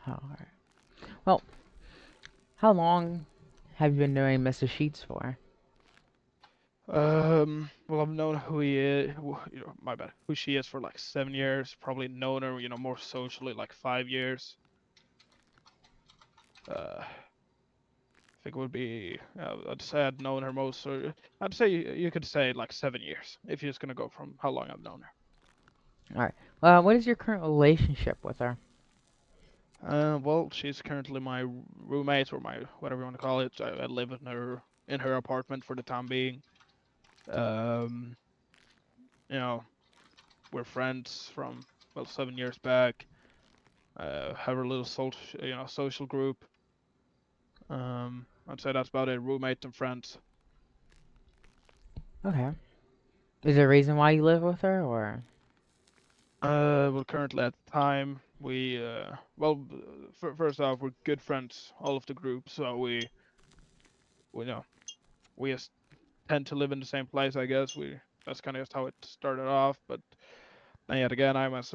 Alright. Well, how long have you been knowing Mr. Sheets for? Well, I've known who he is, my bad, who she is for like 7 years. Probably known her, more socially like 5 years. I think it would be, I'd say I'd known her most, or I'd say you could say like 7 years if you're just gonna go from how long I've known her. Alright. What is your current relationship with her? Well, she's currently my roommate or my whatever you want to call it. I live in her apartment for the time being. Um, you know, we're friends from well 7 years back. Have a little social group. I'd say that's about it. Roommate and friends. Okay. Is there a reason why you live with her, or? Well, currently at the time well, first off, we're good friends, all of the group, so we know we just tend to live in the same place, I guess. That's kind of just how it started off, but then yet again, I lost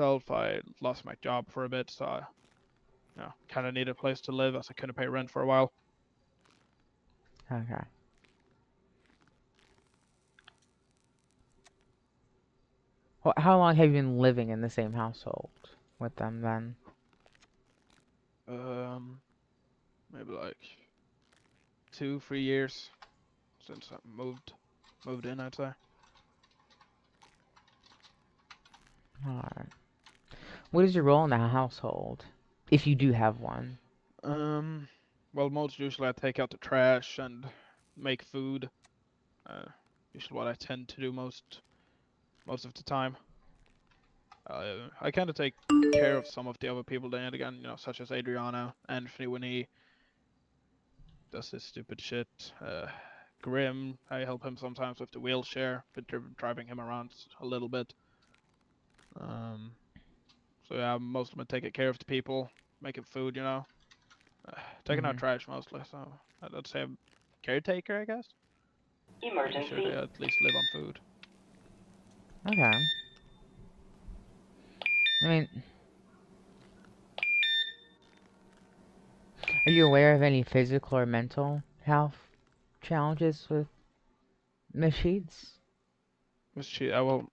my job for a bit, so I, kind of needed a place to live as I couldn't pay rent for a while. Okay. Well, how long have you been living in the same household with them then? Um, Maybe like 2, 3 years since I moved in, I'd say. Alright. What is your role in the household, if you do have one? Um, well, most usually I take out the trash and make food. Uh, Usually what I tend to do most of the time. I kind of take care of some of the other people then again, such as Adriana, Anthony when he does his stupid shit. Grim, I help him sometimes with the wheelchair, but driving him around a little bit. Um, so yeah, most of them taking care of the people, making food, taking out Hmm. trash mostly. So I'd say I'm caretaker, I guess. Making sure they Emergency. at least live on food. Okay. I mean, are you aware of any physical or mental health challenges with Miss Sheets? Was she? Well,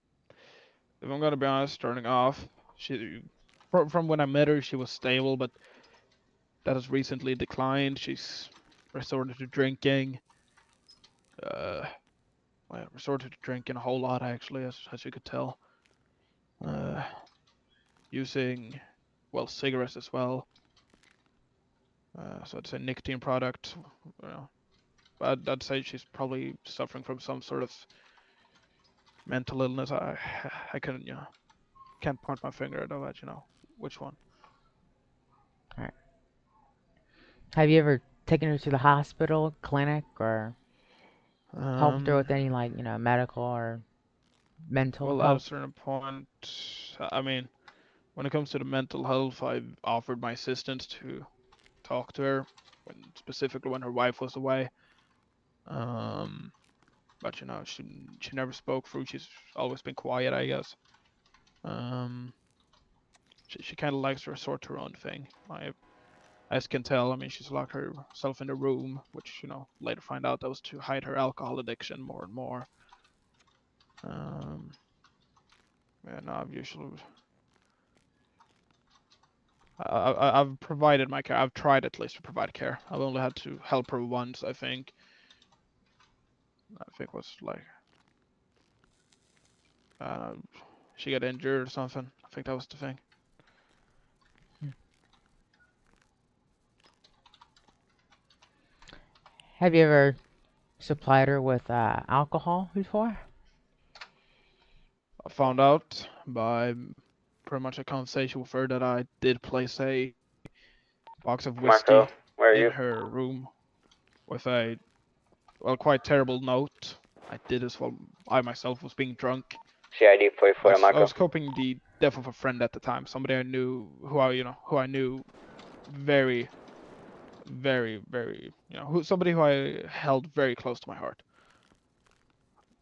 if I'm gonna be honest, starting off, from when I met her, she was stable, but that has recently declined. She's resorted to drinking. Uh, well, resorted to drinking a whole lot actually, as you could tell. Uh, Using well cigarettes as well. So it's a nicotine product. You know, I'd say she's probably suffering from some sort of mental illness. I couldn't can't point my finger at that. Which one. Alright. Have you ever taken her to the hospital, clinic, or helped her Um, with any, like, medical or mental well, at a health? certain point, I mean, when it comes to the mental health, I've offered my assistance to talk to her, specifically when her wife was away. Um, but she never spoke through. She's always been quiet, I guess. Um, she kind of likes to resort to her own thing. As can tell, I mean, she's locked herself in a room, which later find out that was to hide her alcohol addiction more and more. Um, and I've usually I've provided my care. I've tried at least to provide care. I've only had to help her once, I think. I think it was like uh, she got injured or something. I think that was the thing. Have you ever supplied her with alcohol before? I found out by pretty much a conversation with her that I did place a box of Marco, whiskey where are in you? her room with a quite terrible note. I did this while I myself was being drunk. CID I 44, was I Marco. was coping the death of a friend at the time, somebody I knew who I knew very very very somebody who I held very close to my heart.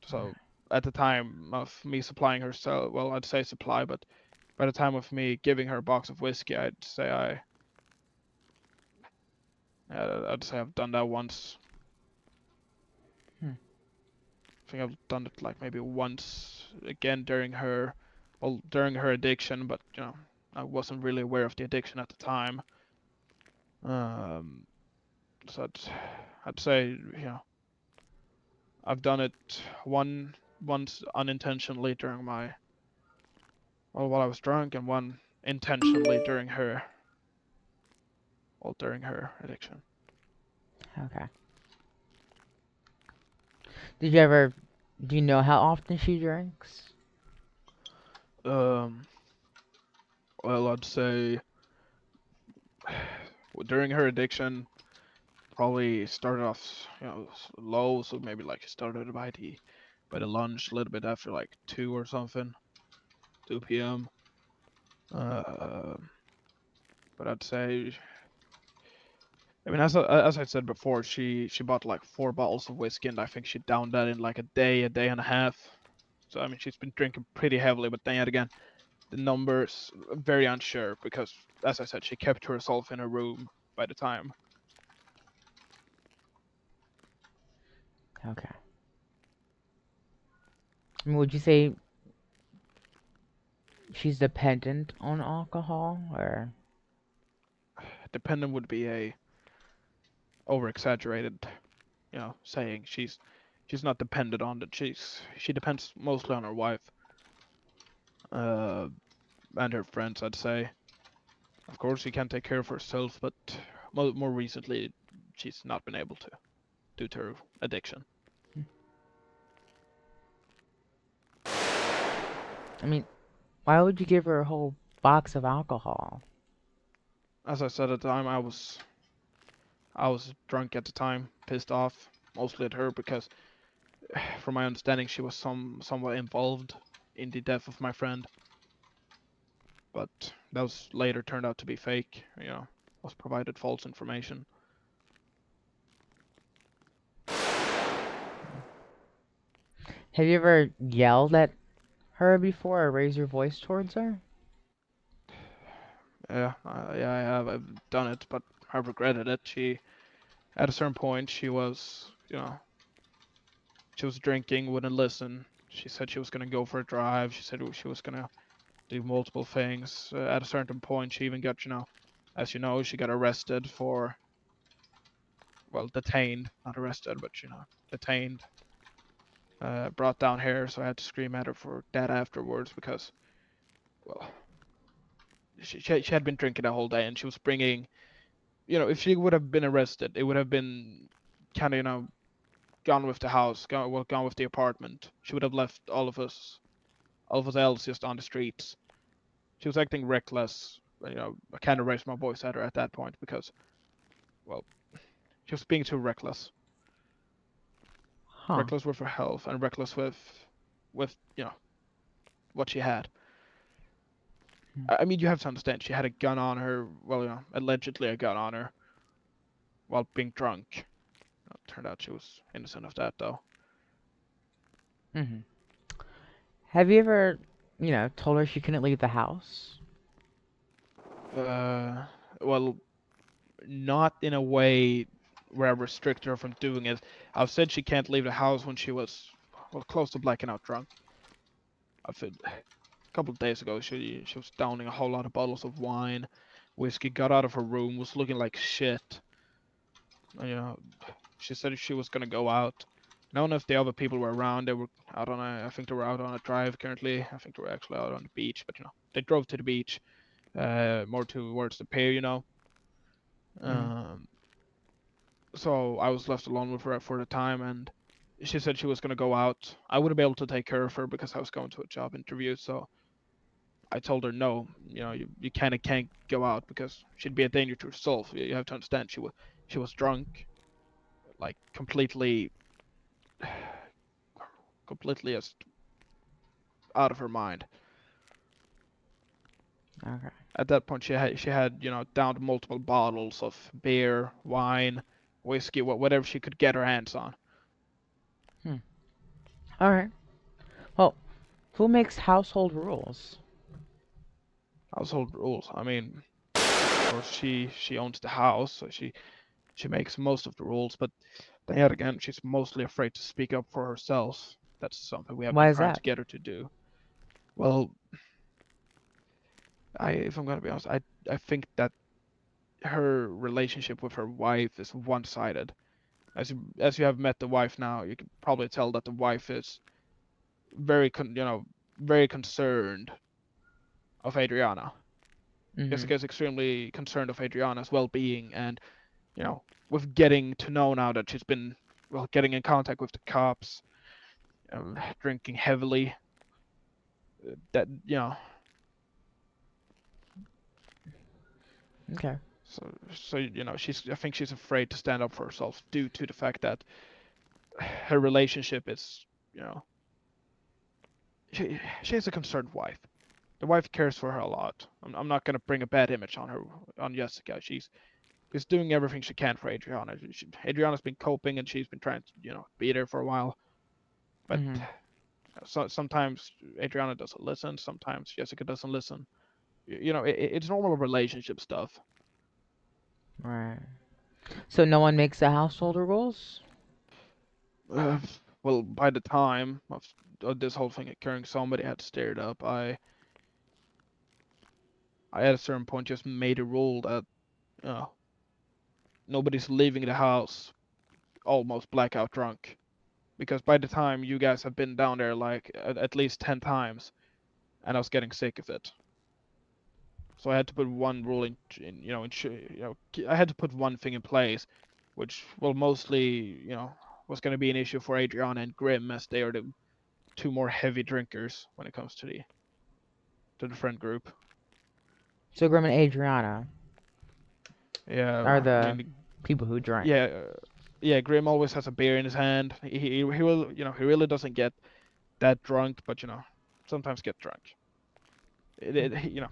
So at the time of me supplying her, so well I'd say supply, but by the time of me giving her a box of whiskey, I'd say I'd say I've done that once. Hmm. I think I've done it like maybe once again during her addiction, but I wasn't really aware of the addiction at the time. Um, so I'd say I've done it once unintentionally during my while I was drunk, and one intentionally during her addiction. Okay. Did you ever, do you know how often she drinks? Um, well, I'd say during her addiction, probably started off low, so maybe like she started by the lunch a little bit after like 2 or something, 2 p.m. Uh, but I'd say, I mean, as I said before, she bought like 4 bottles of whiskey, and I think she downed that in like a day and a half. So I mean, she's been drinking pretty heavily, but then yet again, the numbers very unsure because, as I said, she kept herself in her room by the time. Okay. I mean, would you say she's dependent on alcohol, or? Dependent would be a over exaggerated, saying. She's not dependent on it. She depends mostly on her wife, uh, and her friends, I'd say. Of course, she can take care of herself, but more recently, she's not been able to due to her addiction. I mean, why would you give her a whole box of alcohol? As I said at the time, I was drunk at the time, pissed off, mostly at her because, from my understanding, she was somewhat involved in the death of my friend. But that was later turned out to be fake. Was provided false information. Have you ever yelled at her before or raised your voice towards her? Yeah, I have. I've done it, but I regretted it. At a certain point, she was drinking, wouldn't listen. She said she was gonna go for a drive. She said she was gonna do multiple things. At a certain point, she even got, as you know, she got arrested for, well, detained, not arrested, but detained. Brought down here, so I had to scream at her for that afterwards because, well, she had been drinking the whole day, and she was bringing, if she would have been arrested, it would have been kind of, gone with the house, gone with the apartment. She would have left all of us else just on the streets. She was acting reckless. I kind of raised my voice at her at that point because, well, she was being too reckless, Huh. reckless with her health and reckless with what she had. Hmm. I mean, you have to understand, she had a gun on her. Well, allegedly a gun on her while being drunk. Turned out she was innocent of that, though. Hmm. Have you ever, told her she couldn't leave the house? Uh, well, not in a way where I restrict her from doing it. I've said she can't leave the house when she was, well, close to blacking out drunk. I've said a couple of days ago she was downing a whole lot of bottles of wine, whiskey, got out of her room, was looking like shit. And, she said she was gonna go out. I don't know if the other people were around. They were out on I think they were out on a drive currently. I think they were actually out on the beach, but they drove to the beach, more towards the pier. Hmm. Um, so I was left alone with her for the time, and she said she was gonna go out. I wouldn't be able to take care of her because I was going to a job interview. So I told her no. You kind of can't go out because she'd be a danger to herself. You have to understand she was drunk, like completely just out of her mind. Okay. At that point, she had downed multiple bottles of beer, wine, whiskey, whatever she could get her hands on. Hmm. All right. Well, who makes household rules? Household rules. I mean, of course, she owns the house, so She makes most of the rules, but then yet again, she's mostly afraid to speak up for herself. That's something we have Why been is trying that? to get her to do. Well, if I'm gonna be honest, I think that her relationship with her wife is one-sided. As you have met the wife now, you can probably tell that the wife is very concerned of Adriana. Mm-hmm. Jessica is extremely concerned of Adriana's well-being, and with getting to know now that she's been getting in contact with the cops, drinking heavily, that Okay. so she's I think she's afraid to stand up for herself due to the fact that her relationship is you know she's a concerned wife. The wife cares for her a lot. I'm not gonna bring a bad image on her on Jessica. She's doing everything she can for Adriana. Adriana's been coping and she's been trying to be there for a while, but Mm-hmm. sometimes Adriana doesn't listen. Sometimes Jessica doesn't listen. It's normal relationship stuff. Right. So no one makes the household rules? Uh, well, by the time of this whole thing occurring, somebody had stirred up. I at a certain point just made a rule that uh, nobody's leaving the house almost blackout drunk. Because by the time you guys have been down there like at least 10 times, and I was getting sick of it. So I had to put one rule I had to put one thing in place, which will mostly, was going to be an issue for Adriana and Grim as they are the two more heavy drinkers when it comes to the friend group. So Grim and Adriana are Yeah, I the mean, people who drink. yeah, yeah. Grim always has a beer in his hand. He will, he really doesn't get that drunk, but sometimes get drunk. It, it, he- you know,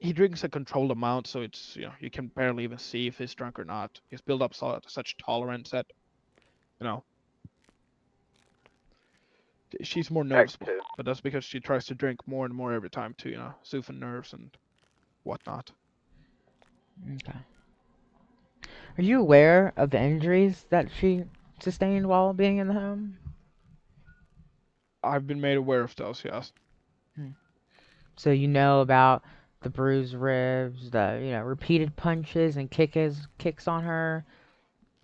he drinks a controlled amount, so it's you can barely even see if he's drunk or not. He's built up such tolerance that you know she's more Act noticeable, 2. but that's because she tries to drink more and more every time to soothe her nerves and whatnot. Okay. Are you aware of the injuries that she sustained while being in the home? I've been made aware of those, yes. Hmm. So you know about the bruised ribs, the repeated punches and kicks on her,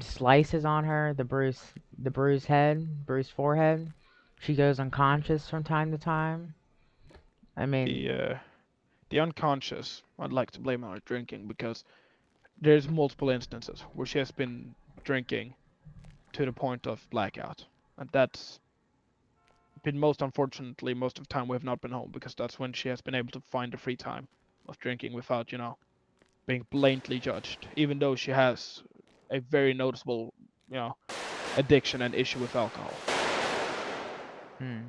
slices on her, the bruised head, bruised forehead. She goes unconscious from time to time. I mean, The uh, the unconscious, I'd like to blame on her drinking because there's multiple instances where she has been drinking to the point of blackout, and that's been most unfortunately most of the time we have not been home because that's when she has been able to find the free time of drinking without being blatantly judged, even though she has a very noticeable you know addiction and issue with alcohol. hmm.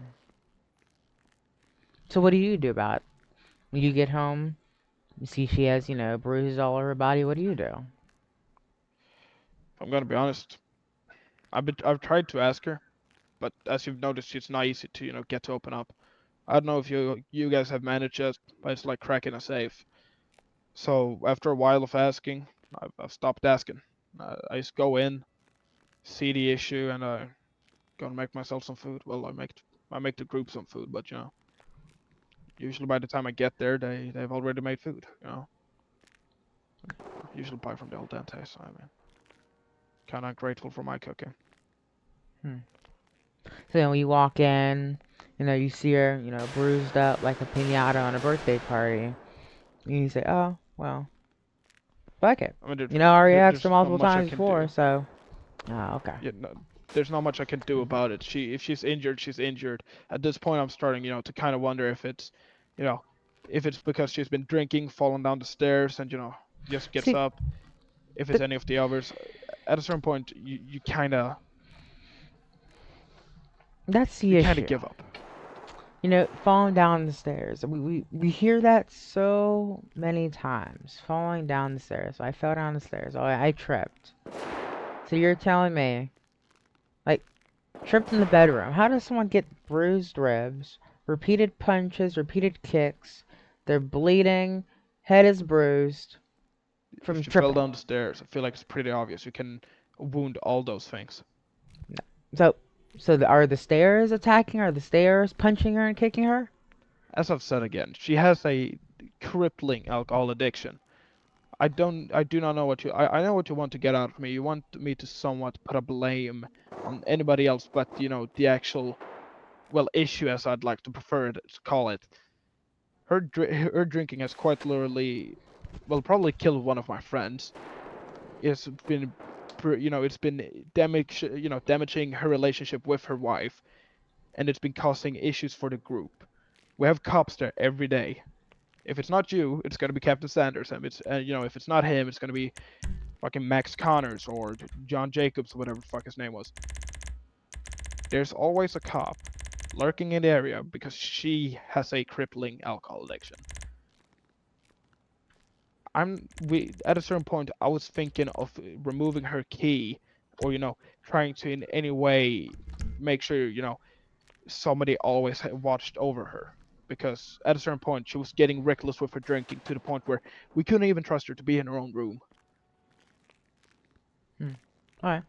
So what do you do about it? When you get home, you see she has, bruises all over her body. What do you do? If I'm gonna be honest, I've tried to ask her, but as you've noticed, it's not easy to get to open up. I don't know if you guys have managed it, but it's like cracking a safe. So after a while of asking, I've stopped asking. I just go in, see the issue, and I go and make myself some food. Well, I make the group some food, but usually by the time I get there, they've already made food. I usually buy from the old dente, so I mean, kind of ungrateful for my cooking. Hmm. So then when you walk in, you see her, bruised up like a pinata on a birthday party. And you say, oh, well, fuck it. I mean, I already asked her there's not multiple much I times can before, do. so. Oh, okay. Yeah, no, there's not much I can do about it. If she's injured, she's injured. At this point, I'm starting, to kind of wonder you know, if it's because she's been drinking, fallen down the stairs, and just gets See, up. If it's th- any of the others, at a certain point, you that's the kind of issue. give up. Falling down the stairs. We hear that so many times. Falling down the stairs. I fell down the stairs. Oh, I tripped. So you're telling me, like, tripped in the bedroom. How does someone get bruised ribs, repeated punches, repeated kicks? They're bleeding, head is bruised. If From she fell tripping. down the stairs, I feel like it's pretty obvious. You can wound all those things. So, are the stairs attacking her? Are the stairs punching her and kicking her? As I've said again, she has a crippling alcohol addiction. I do not know what I know what you want to get out of me. You want me to somewhat put a blame on anybody else but, the actual, well, issue, as I'd like to prefer to call it. Her drinking has quite literally, well, probably killed one of my friends. It's been, it's been damaging her relationship with her wife, and it's been causing issues for the group. We have cops there every day. If it's not you, it's gonna be Captain Sanders, and if it's not him, it's gonna be fucking Max Connors or John Jacobs, whatever the fuck his name was. There's always a cop lurking in the area because she has a crippling alcohol addiction. At a certain point, I was thinking of removing her key, or trying to in any way make sure somebody always watched over her, because at a certain point she was getting reckless with her drinking to the point where we couldn't even trust her to be in her own room. Alright.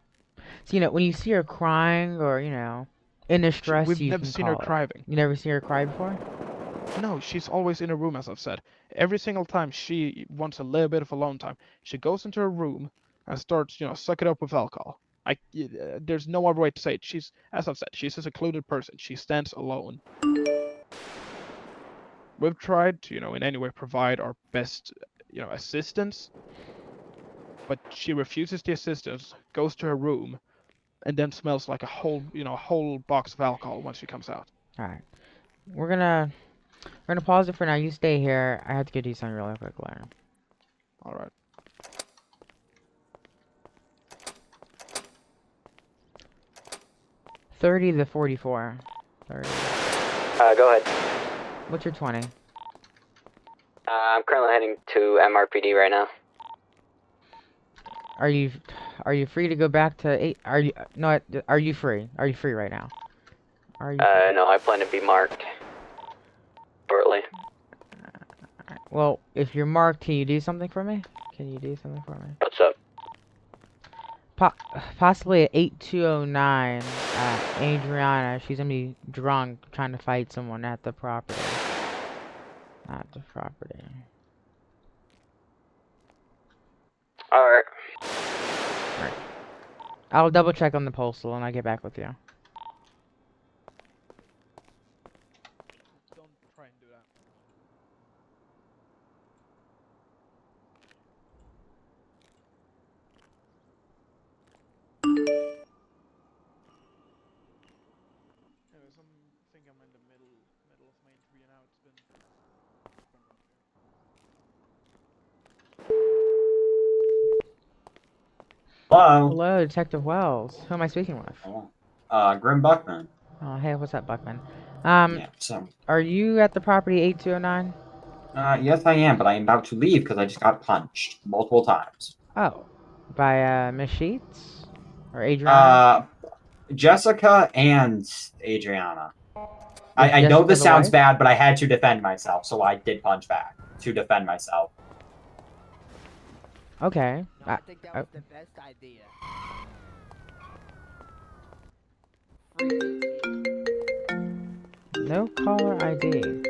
So, when you see her crying or, in distress, We've you never can seen her call it. crying. You never see her cry before? No, she's always in her room, as I've said. Every single time she wants a little bit of alone time, she goes into her room and starts, suck it up with alcohol. There's no other way to say it. As I've said, she's a secluded person. She stands alone. We've tried to, in any way provide our best, assistance, but she refuses the assistance, goes to her room, and then smells like a whole box of alcohol once she comes out. Alright. We're gonna pause it for now. You stay here. I have to go do something really quick later. All right. 30 to 44. 30. Go ahead. What's your 20? I'm currently heading to MRPD right now. Are you free to go back to 8? Are you free? Are you free right now? Are you free? No, I plan to be marked shortly. Well, if you're marked, can you do something for me? Can you do something for me? What's up? Possibly at 8209, Adriana, she's gonna be drunk trying to fight someone at the property. At the property. Alright. Alright. I'll double check on the postal and I'll get back with you. Don't try and do that. Anyways, I think I'm in the middle of my interview now. It's been Hello. Hello, Detective Wells. Who am I speaking with? Grim Buckman. Oh, hey, what's up, Buckman? Yeah, so, Are you at the property 8209? yes I am, but I am about to leave because I just got punched multiple times. Oh, by, Miss Sheets? Or Adriana? Jessica and Adriana. Was I know Jessica this the sounds wife? bad, but I had to defend myself, so I did punch back to defend myself. Okay. No, I think that was the best idea. No caller ID.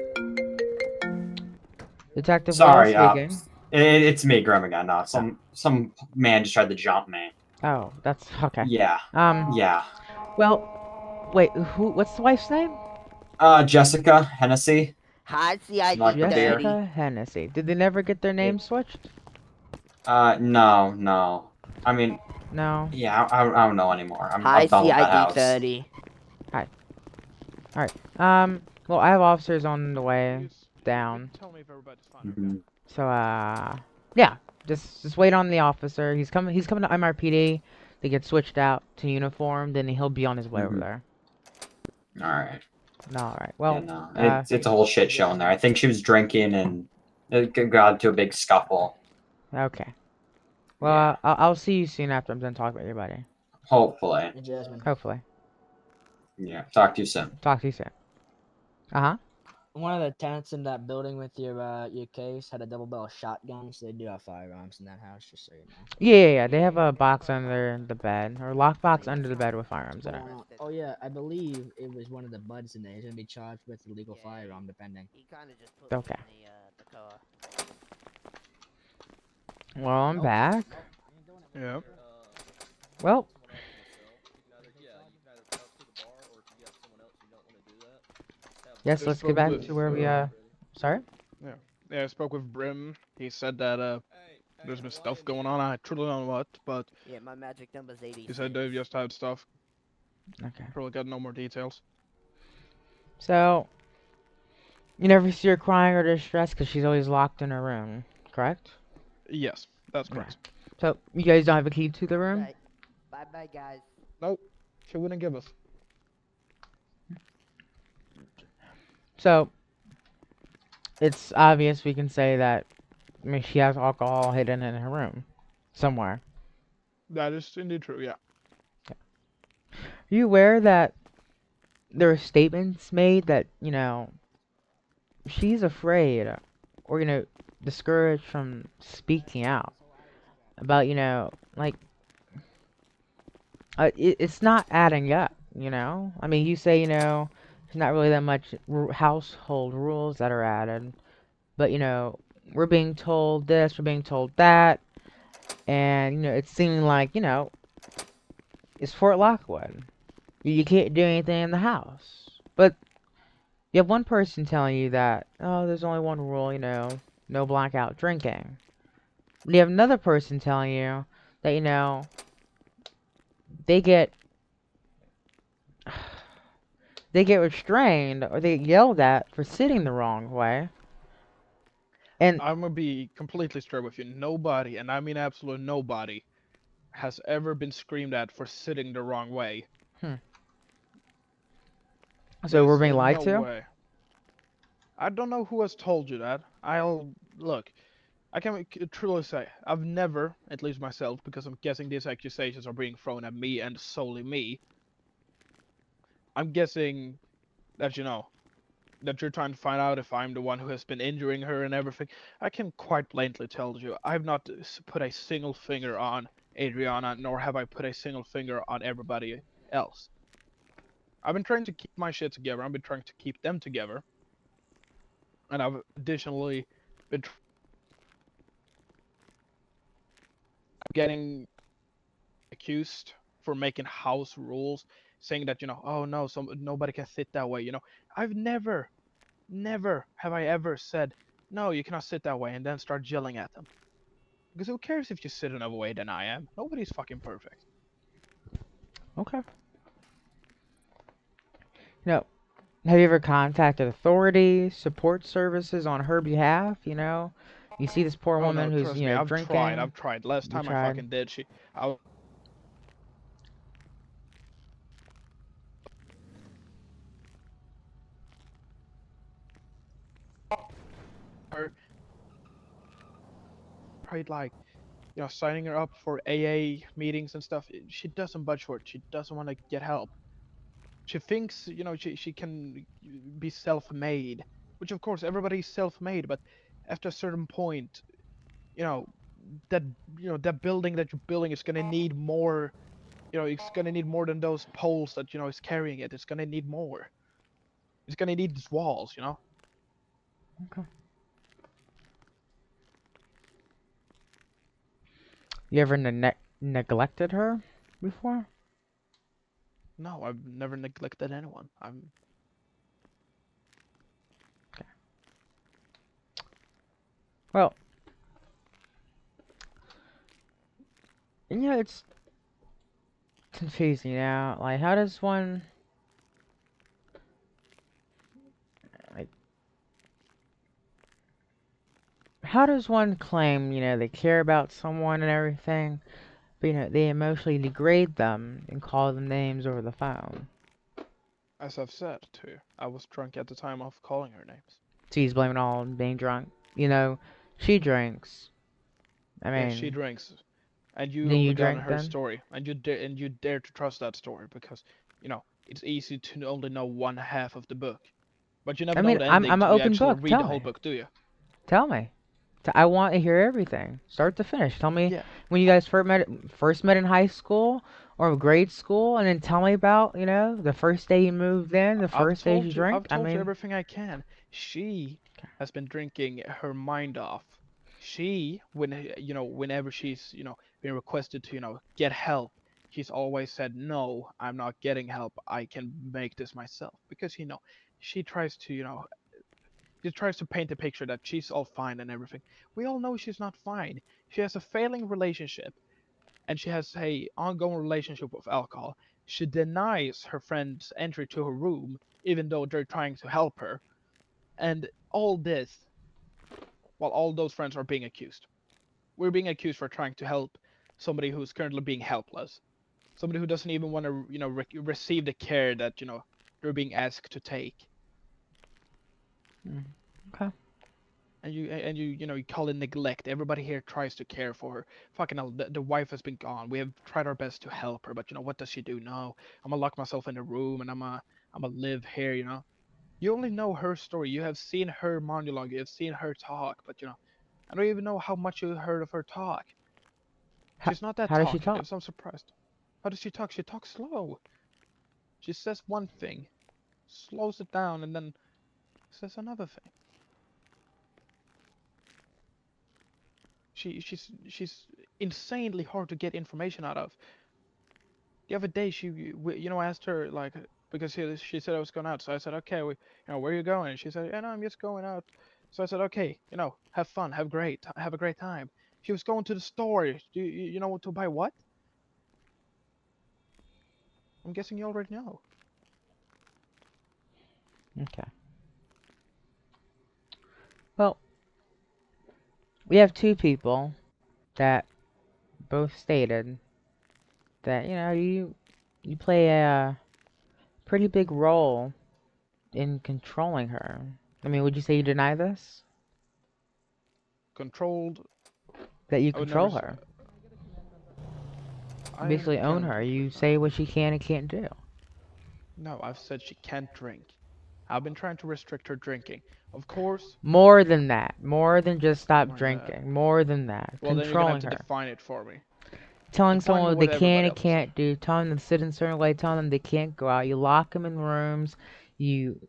Detective Wells Sorry, speaking. it's me, Grim again. Some man just tried to jump me. Oh, that's okay. Yeah, yeah. Well, wait, what's the wife's name? Jessica Hennessy. Hi, Like the CID beer? 30. Jessica Hennessy. Did they never get their name switched? No. I mean, No. yeah, I don't know anymore. I'm Hi, done with that CID house. 30. Alright. Well, I have officers on the way down. Tell me if everybody's fine. Okay? So, yeah. Just wait on the officer. He's coming to MRPD to get switched out to uniform, then he'll be on his way over there. Alright. Alright. Well, Yeah, no. It's a whole shit show in there. I think she was drinking and it got into a big scuffle. okay. Well, Yeah. I'll see you soon after I'm done talking with your buddy. Hopefully. Jasmine. Hopefully. Yeah. Talk to you soon. Talk to you soon. Uh-huh. one of the tenants in that building with your case had a double barrel shotgun, so they do have firearms in that house, just so you know. Yeah. They have a box under the bed, or lockbox under the bed with firearms in it. Oh yeah, I believe it was one of the buds in there. He's gonna be charged with illegal firearm, depending. He kind of just put Okay. me in the car. Well, I'm back. Yeah. Well, yes. I Let's get spoke back with. to where we Sorry. Yeah. Yeah, I spoke with Brim. He said that there's been stuff going on. I truly don't know what, but Yeah, my magic number's 86. he said they've just had stuff. Okay. Probably got no more details. So, you never see her crying or distressed because she's always locked in her room, correct? Yes, that's Okay. correct. So, you guys don't have a key to the room? Right. Bye bye, guys. Nope, she wouldn't give us. So, it's obvious we can say that, I mean, she has alcohol hidden in her room somewhere. That is indeed true. Yeah. Are you aware that there are statements made that, she's afraid or, discouraged from speaking out about, like, it's not adding up, I mean, you say, there's not really that much household rules that are added, but, we're being told this, we're being told that, and, it's seeming like, it's Fort Lockwood. You can't do anything in the house. But you have one person telling you that, oh, there's only one rule, no blackout drinking. But you have another person telling you that, they get they get restrained or they get yelled at for sitting the wrong way. And I'm gonna be completely straight with you. Nobody, and I mean absolute nobody, has ever been screamed at for sitting the wrong way. so we're There's being lied no to? way. I don't know who has told you that. I'll look. I can truly say I've never, at least myself, because I'm guessing these accusations are being thrown at me and solely me. I'm guessing that that you're trying to find out if I'm the one who has been injuring her and everything. I can quite blatantly tell you I've not put a single finger on Adriana, nor have I put a single finger on everybody else. I've been trying to keep my shit together. I've been trying to keep them together, and I've additionally been getting accused for making house rules, saying that oh no, nobody can sit that way. I've never have I ever said no, you cannot sit that way, and then start yelling at them. Because who cares if you sit another way than I am? Nobody's fucking perfect. Okay. No. Have you ever contacted authorities, support services on her behalf? You see this poor Oh no, woman who's, trust me, I've tried. drinking. I've tried. Last You time I tried. fucking did, I tried like signing her up for AA meetings and stuff. She doesn't budge for it. She doesn't want to get help. She thinks she can be self-made, which of course everybody's self-made, but after a certain point, you know that that building that you're building is gonna need more. It's gonna need more than those poles that is carrying it. It's gonna need more. It's gonna need these walls. Okay. You ever neglected her before? No, I've never neglected anyone. Well, it's confusing now. Like, how does one, like, how does one claim, they care about someone and everything, but, they emotionally degrade them and call them names over the phone? As I've said too, I was drunk at the time of calling her names. So he's blaming it all on being drunk. She drinks. I Yeah, she mean, drinks, and you then only you got drink her then? story, and you dare to trust that story because it's easy to only know one half of the book. But you never I know mean, the I'm ending an till you open actually book. read the Tell whole me. book, do you? Tell me. I want to hear everything, start to finish. Tell me Yeah. when you guys first met in high school or grade school, and then tell me about, the first day you moved in, the first days you I've drank. I told you mean, everything I can. She has been drinking her mind off. She, whenever she's, been requested to, get help, she's always said, "No, I'm not getting help. I can make this myself." Because, she tries to, she tries to paint a picture that she's all fine and everything. We all know she's not fine. She has a failing relationship and she has a ongoing relationship with alcohol. She denies her friends entry to her room, even though they're trying to help her. And all this while all those friends are being accused. We're being accused for trying to help somebody who's currently being helpless. Somebody who doesn't even want to, receive the care that, they're being asked to take. mm, okay. You call it neglect. Everybody here tries to care for her. Fucking hell, the wife has been gone. We have tried our best to help her, but what does she do? No, I'm gonna lock myself in a room and I'm gonna live here. You only know her story. You have seen her monologue. You have seen her talk, but I don't even know how much you heard of her talk. How, She's not that how does she talkative, talk? so I'm surprised. How does she talk? She talks slow. She says one thing, slows it down, and then says another thing. She's insanely hard to get information out of. The other day, I asked her like because she said I was going out, so I said, okay, where are you going? And she said, yeah, no, I'm just going out. So I said, okay, have fun, have a great time. She was going to the store. Do you know what to buy? What? I'm guessing you already know. Okay. Well, we have two people that both stated that you play a pretty big role in controlling her. I mean, would you say you deny this? Controlled. That you I would never. control her? You I am basically own gonna. her. You say what she can and can't do. No, I've said she can't drink. I've been trying to restrict her drinking. Of course, More than that. More than just stop more than that. drinking. More than that. Well, then you're gonna have Controlling to her. define it for me. Telling Define someone me what they what can everybody and else is saying. can't do. Telling them to sit in a certain way. Telling them they can't go out. You lock them in rooms. You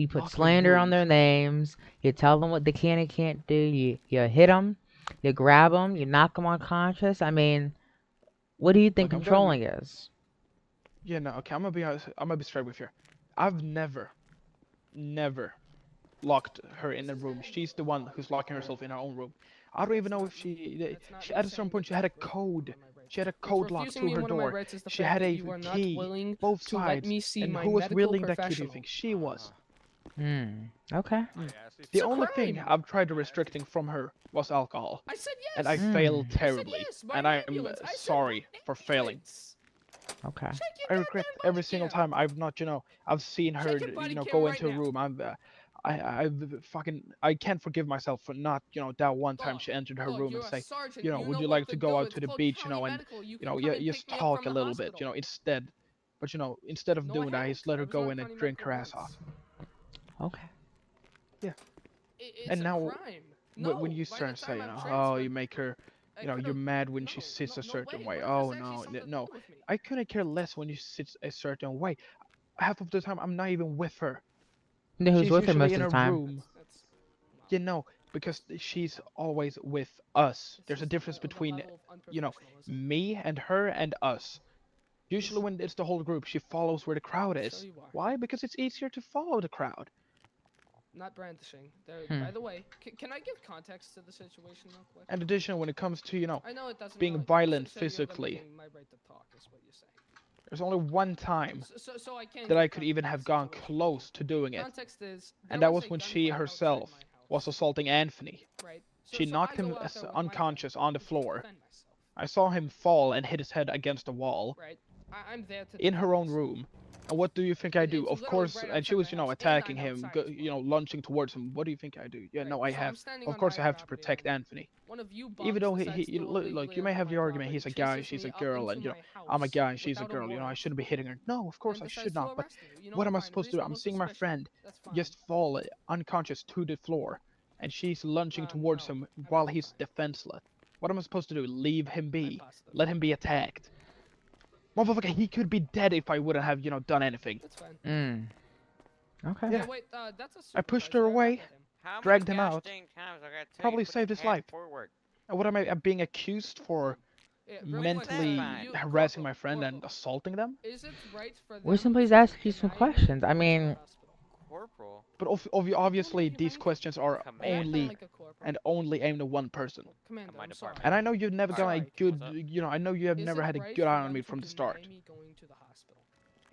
put Lock them in slander on their rooms. names. You tell them what they can and can't do. You hit them. You grab them. You knock them unconscious. I mean, what do you think Look, I'm gonna be. controlling is? Yeah, no, okay. I'm gonna be honest. I'm gonna be straight with you. I've never locked her in a room. She's the one who's locking herself in her own room. I don't even know if she at a certain point she had a code. She had a code lock to her door. She had a key, both sides. And who was wielding that key, do you think she was? Okay. The only thing I've tried to restricting from her was alcohol, I said and yes. I failed Mm. I said terribly. yes. Buy And an I'm ambulance. I said sorry buy an for failing. ambulance. Okay. Check your I regret goddamn every body single cam. time I've not, I've seen her, Check your body cam go right into a now. room. I can't forgive myself for not, that one time Dog, she entered her dog, room you're and a say, sergeant. You would know you what like to to go do. out It's to the called beach, county and, medical. You can come and just pick me up talk from a the little bit, hospital. instead. But, instead of No, I doing that, he haven't. just let I her was go not in and county drink her medical ass off. once. Okay. Yeah. It's And a now, crime. when No, you by the start time saying, I'm oh, you transferred, make her, I you're could've. mad when she No, sits a no certain way. way. What if Oh, that's actually no, something to no. do with me? I couldn't care less when you sit a certain way. Half of the time, I'm not even with her. You know who's She's with her usually most in of the her time? room. That's wow. Because she's always with us. This There's a is difference the between, level of unprofessionalism. me and her and us. Usually when it's the whole group, she follows where the crowd I'll show is. you why. Why? Because it's easier to follow the crowd. Not brandishing. There. Hmm. By the way, can I give context to the situation real quick? And additionally, when it comes to, I know it doesn't. being No, violent so you're physically, limiting my right to talk, is what you're saying. there's only one time So I can't that give I could even context to have the gone situation. close to doing it. Context is And there that was was a when she gunfight outside herself my house. was assaulting Anthony. Right. She So knocked I go him out there with my unconscious gun on the to floor. defend myself. I saw him fall and hit his head against the wall Right. I'm there to in defend her own myself. room. And what do you think I do? It's Of literally course, right and she outside was, my house, and attacking I'm him, outside as well. lunging towards him. What do you think I do? Yeah, Right, no, I so I'm have. standing Of on course, my I have to property, protect and Anthony. one of you Even bums though decides to look, illegally you may enter have my the argument, property, he's a guy, chases she's me a up girl, into and my I'm a house guy, she's a without a girl. I warrant, shouldn't be hitting her. No, of course and I decides should to not. But arrest you. what am I Fine, supposed to do? I'm reasonable seeing my suspicion. friend That's fine. just fall unconscious to the floor, and she's lunging towards No, him I'm while not he's fine. defenseless. What am I supposed to do? Leave him I'm be? positive. Let him be attacked? Motherfucker, he could be dead if I wouldn't have, done anything. That's fine. Okay. Yeah. Wait, that's a I pushed supervisor. her I met away, with him. How dragged many him gosh out, dang times I gotta tell probably you to put saved your his head life. forward? And what am I being accused for? Yeah, really quick, Mentally fine. harassing Corporal, my friend and Corporal, assaulting them? is it right for them Well, somebody's to asking you some deny me questions. I going to the mean, hospital? Corporal? But Don't obviously, you these right? questions are Hey, act only like a corporal. and only aimed at one person. Commander, my I'm sorry. department. And I know you've never I'm done a sorry. good, What's up? I know you have Is never it had a right good for eye on them me to from the deny start. me going to the hospital?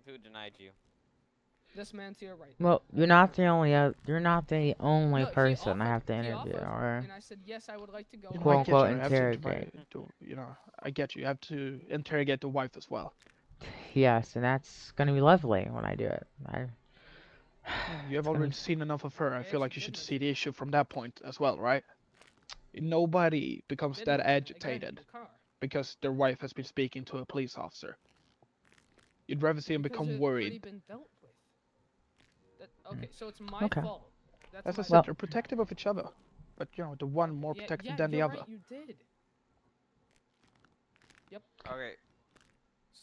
Who denied you? This man to your right. well, you're not the only No, he person I offered, have to he interview offered, or and I said yes, I would like to go. You know, quote I and get unquote you. I have to, interrogate. I get you. You have to interrogate the wife as well. Yes, and that's gonna be lovely when I do it. You have It's gonna already be seen enough of her. I feel like you actually should did see mention the issue from that point as well, right? Nobody becomes Did that mention it, again, agitated the car. because their wife has been speaking to a police officer. You'd rather see them Because become it's already worried. been dealt with. Okay, so it's my Okay. fault. As I my said, Well- they're protective of each other. But, the one more yeah, protective yeah, than the you're other. right, you did. Okay.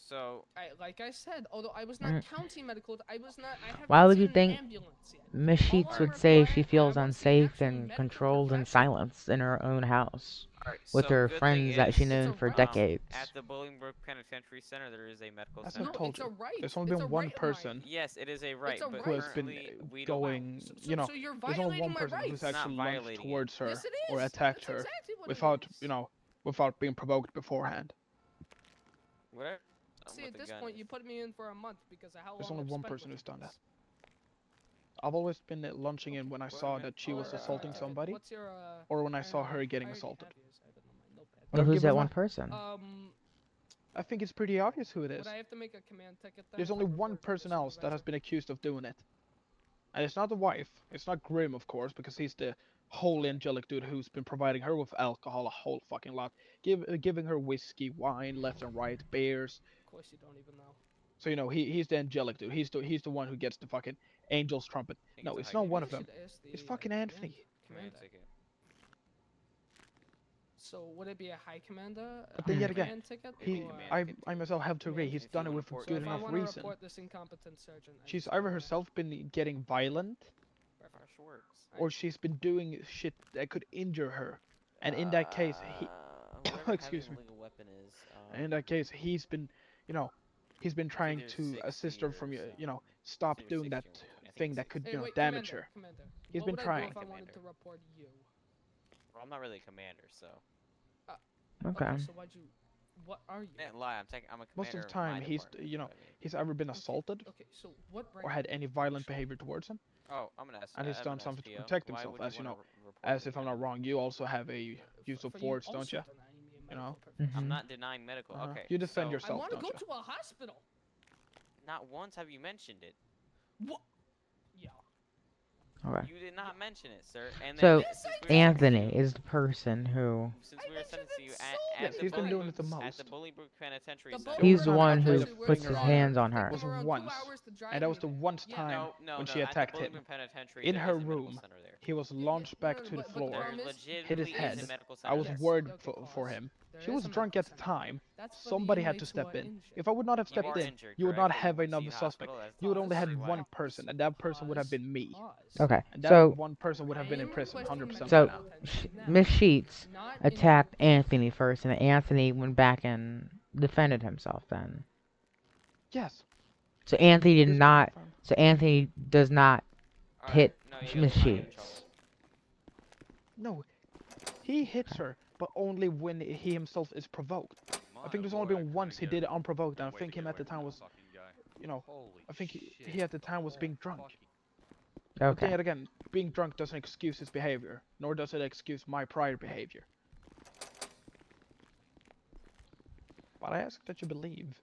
So, Like I said, although I was not Mm. counting medical, I haven't Why would you seen an think ambulance yet. Miss All Sheets I'm would say required- she I feels want to see unsafe actual and medical controlled and professional. silenced in her own house alright, with so her good friends thing that she is, known It's a for right. decades? at the Bolingbrook Penitentiary Center, there is a medical That's center. not No, told it's a you. right. There's only It's been a one right of mine. person Yes, it is a right, a but who has been currently we don't. going, So you're there's only violating one my person rights. who's It's not actually lunged violating it. towards her Yes, it or is. attacked That's her exactly what without, it is. without being provoked beforehand. Whatever. See, What at the this gun point, is. you put me in for a month because of how long There's only I've one spent person with who's done you. that. I've always been lunging in when I Well, saw man. that she was Alright, assaulting alright. somebody, What's your or when I saw already- her getting I already assaulted. have yours. I have it on my notepad. Well, Whatever, who's give that her one that. person? I think it's pretty obvious who it is. Would I have to make a command ticket then There's if I only one report to the person else that has supervisor? been accused of doing it. And it's not the wife. It's not Grim, of course, because he's the holy angelic dude who's been providing her with alcohol a whole fucking lot. Giving her whiskey, wine, left and right, beers. Of course, you don't even know. So, he's the angelic dude. He's the one who gets the fucking angel's trumpet. I think No, it's a it's high not one ticket. of them. You should ask the, It's fucking command- Anthony. Command commander. ticket. So would it be a high commander? But then high yet again, command ticket? He, or- I myself have to agree, he's If done you it wanna with a report good if I enough want to reason. report this incompetent surgeon, I She's just either wanna- herself been getting violent, Harsh words. or she's been doing shit that could injure her. And in that case, whatever excuse having me. a legal weapon is. In that case, he's been, he's been trying either to assist 60 her from, or stop either doing that 60 or- I think thing it's that could, 60. Hey, wait, damage commander, her. Commander. He's What been would I trying. do if I wanted Commander. to report you? Well, I'm not really a commander, so. Okay. So why'd you? What are you? Can't lie. I'm a Most commander of the my time, he's, department, is what I mean. he's either been Okay, assaulted Okay, so what rank? or had any violent behavior towards him. Oh, I'm an S. And he's I'm done an something to SPO. protect Why himself, would as you you wanna know. report As me if I'm now? not wrong, you also have a use of For you force, also don't you? denying me a You know? medical professional. I'm Mhm. not denying medical. Uh-huh. Okay. You defend so yourself. I want to don't go you? to a hospital. Not once have you mentioned it. What? Yeah. Okay. You did not mention it, sir. And So, then Yes, I since we were did. Anthony is the person who. Since I we were mentioned sentenced to it you so at Yes, the he's been doing Bolingbrook it the at most. the Bolingbrook Penitentiary The Center. He's the Don't one have who to puts finger his on hands her. on her. Was Over 2 once, hours to drive and that was me the there. one Yeah. time No, when no. she At attacked the him. Bolingbrook Penitentiary, In there her is a medical room, center there. he was Yeah, launched back no, to the but the floor, There problem is, legitimately hit his is head. a medical I center was there. Yes, worried okay, for pause. him. There She is was a drunk medical at the center. time. That's for the Somebody had to inmates who step are in. injured. If I would not have You stepped are in, injured, you would correct? not And have you went to another the suspect. hospital, that's You would only obviously had why. one person, and that person would have been me. Pause. Okay. And that So, one person would have been in I am prison, requesting 100% so by now. medical attention now, Miss Sheets not in attacked Anthony first, and Anthony went back and defended himself. Then, Yes. so Anthony did This not. confirmed. So Anthony does not Alright, hit no, you Miss guys are not in Sheets. trouble. No, he hits her, but only when he himself is provoked. I think there's only been once he did it unprovoked, and I think him at the time was, I think he at the time was being drunk. But Okay. then yet again, being drunk doesn't excuse his behavior, nor does it excuse my prior behavior. But I ask that you believe.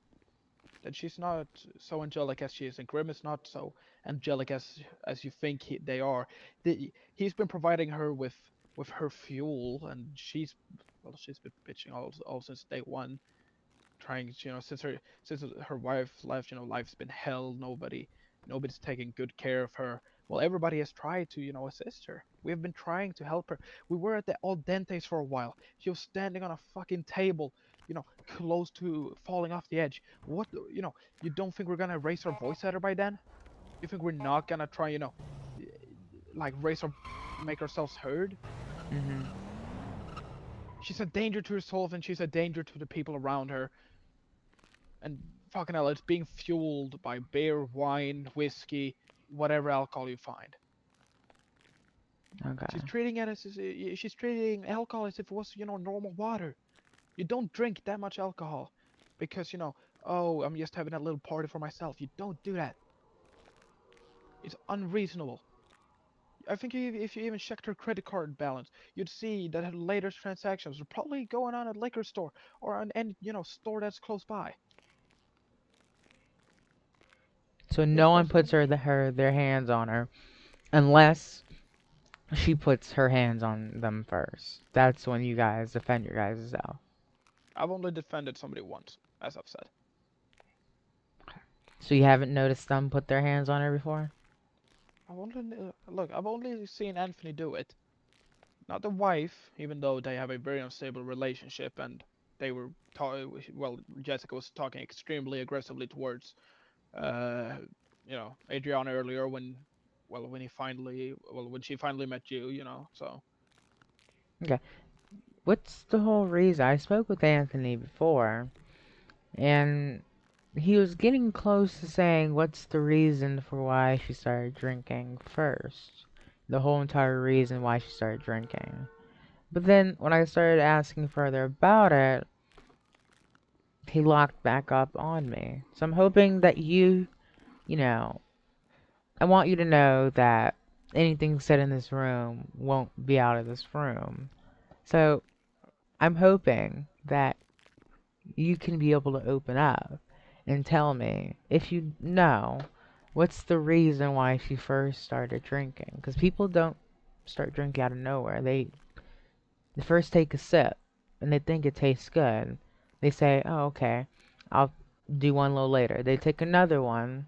that she's not so angelic as she is, and Grim is not so angelic as you think they are. He's been providing her with her fuel, and she's been bitching all since day one, trying, since her wife left, life's been hell. Nobody's taking good care of her. Well, everybody has tried to, assist her. We have been trying to help her. We were at the al dentes for a while. She was standing on a fucking table, close to falling off the edge. You don't think we're gonna raise our voice at her by then? You think we're not gonna try, y- like make ourselves heard? Mhm. She's a danger to herself, and she's a danger to the people around her. And fucking hell, it's being fueled by beer, wine, whiskey, whatever alcohol you find. Okay. She's treating alcohol as if it was, normal water. You don't drink that much alcohol because, oh, I'm just having a little party for myself. You don't do that. It's unreasonable. I think if you even checked her credit card balance, you'd see that her latest transactions are probably going on at a liquor store or on any, store that's close by. So You're no one supposed to, puts their hands on her unless she puts her hands on them first. That's when you guys defend your guys' self. I've only defended somebody once, as I've said. So you haven't noticed them put their hands on her before? I've only seen Anthony do it. Not the wife, even though they have a very unstable relationship, and they were well, Jessica was talking extremely aggressively towards, uh, Adriana earlier when she finally met you, so. Okay. What's the whole reason? I spoke with Anthony before, and he was getting close to saying what's the reason for why she started drinking first. The whole entire reason why she started drinking. But then when I started asking further about it, he locked back up on me. So I'm hoping that you know, I want you to know that anything said in this room won't be out of this room. So I'm hoping that you can be able to open up and tell me if you know what's the reason why she first started drinking. Because people don't start drinking out of nowhere. They first take a sip and they think it tastes good. They say, oh, okay, I'll do one a little later. They take another one.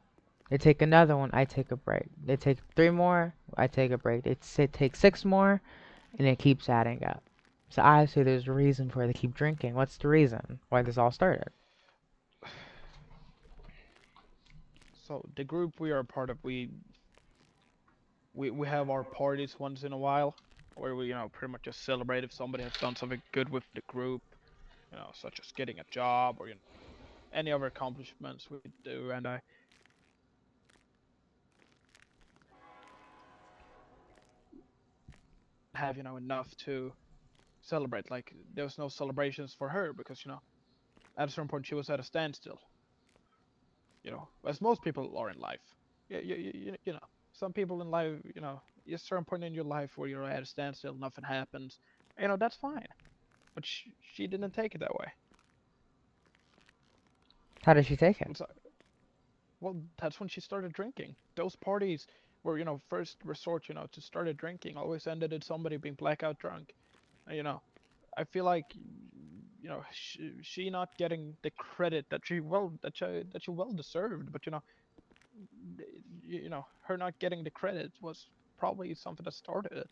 They take another one. I take a break. They take three more. I take a break. They take six more, and it keeps adding up. So I say there's a reason for they keep drinking. What's the reason why this all started? So the group we are a part of, we have our parties once in a while, where we, pretty much just celebrate if somebody has done something good with the group, such as getting a job or, any other accomplishments we do. And I have, enough to celebrate. Like, there was no celebrations for her because, at a certain point she was at a standstill. As most people are in life. Yeah, some people in life, a certain point in your life where you're at a standstill, nothing happens. That's fine. But she didn't take it that way. How did she take it? It's like, well, that's when she started drinking. Those parties were, first resort, to started drinking always ended in somebody being blackout drunk. And, I feel like, she not getting the credit that she well deserved. But, her not getting the credit was probably something that started it.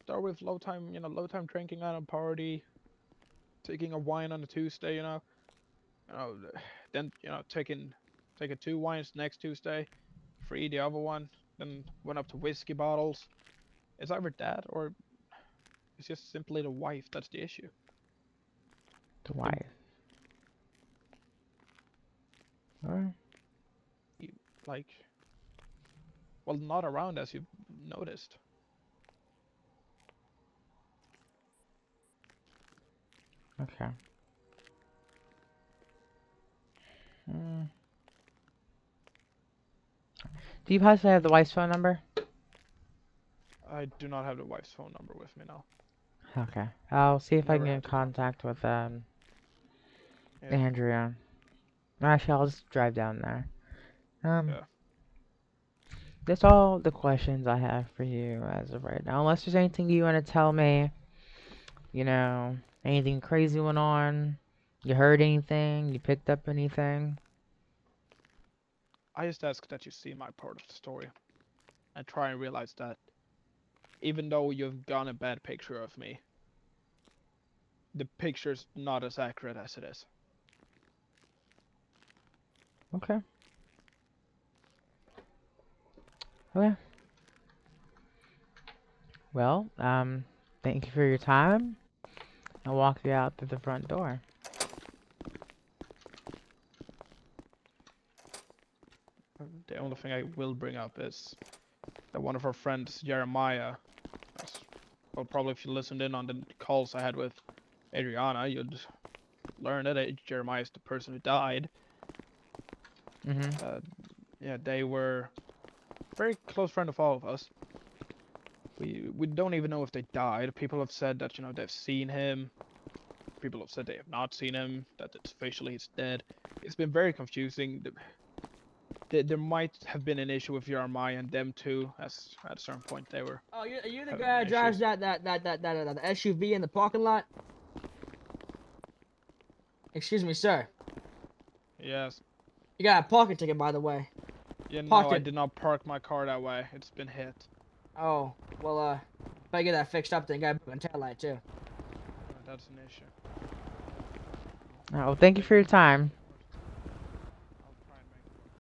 Start with low time drinking at a party, taking a wine on a Tuesday, you know, then, taking two wines next Tuesday, free the other one, then went up to whiskey bottles. It's either that or it's just simply the wife that's the issue. The The wife. Alright. like, well, not around as you've noticed. Okay. Mm. Do you possibly have the wife's phone number? I do not have the wife's phone number with me now. Okay. I'll see if I Never can get had in to contact. contact with Yeah. Andrea. Actually, I'll just drive down there. Yeah. That's all the questions I have for you as of right now. Unless there's anything you want to tell me, anything crazy went on, you heard anything, you picked up anything. I just ask that you see my part of the story and try and realize that even though you've gotten a bad picture of me, the picture's not as accurate as it is. Okay. Okay. Well, thank you for your time. I'll walk you out through the front door. The only thing I will bring up is that one of our friends, Jeremiah, well, probably if you listened in on the calls I had with Adriana, you'd learn that Jeremiah is the person who died. Mm-hmm. Yeah, they were very close friend of all of us. We don't even know if they died. People have said that they've seen him. People have said they have not seen him. That it's officially he's dead. It's been very confusing. There might have been an issue with Jeremiah and them too, as at a certain point they were. Oh, you're the having guy an that drives issue. that SUV in the parking lot? Excuse me, sir. Yes. You got a parking ticket, by the way. Yeah, no, Parked I it. did not park my car that way. It's been hit. Oh, well, if I get that fixed up, then you got a broken tail light too. That's an issue. Well, thank you for your time.